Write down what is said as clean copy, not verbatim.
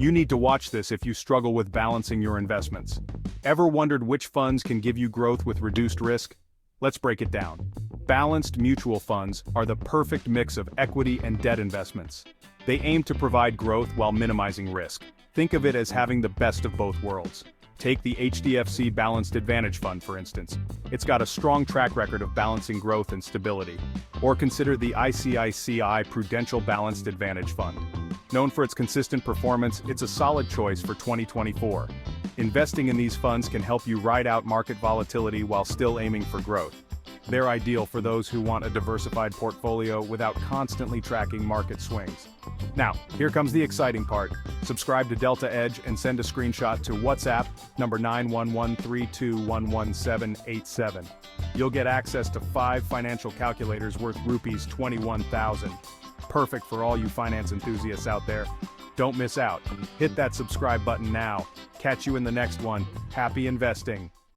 You need to watch this if you struggle with balancing your investments. Ever wondered which funds can give you growth with reduced risk? Let's break it down. Balanced mutual funds are the perfect mix of equity and debt investments. They aim to provide growth while minimizing risk. Think of it as having the best of both worlds. Take the HDFC Balanced Advantage Fund, for instance. It's got a strong track record of balancing growth and stability. Or consider the ICICI Prudential Balanced Advantage Fund. Known for its consistent performance, it's a solid choice for 2024. Investing in these funds can help you ride out market volatility while still aiming for growth. They're ideal for those who want a diversified portfolio without constantly tracking market swings. Now, here comes the exciting part. Subscribe to Delta Edge and send a screenshot to WhatsApp number 91132111787. You'll get access to 5 financial calculators worth rupees 21,000. Perfect for all you finance enthusiasts out there. Don't miss out. Hit that subscribe button now. Catch you in the next one. Happy investing.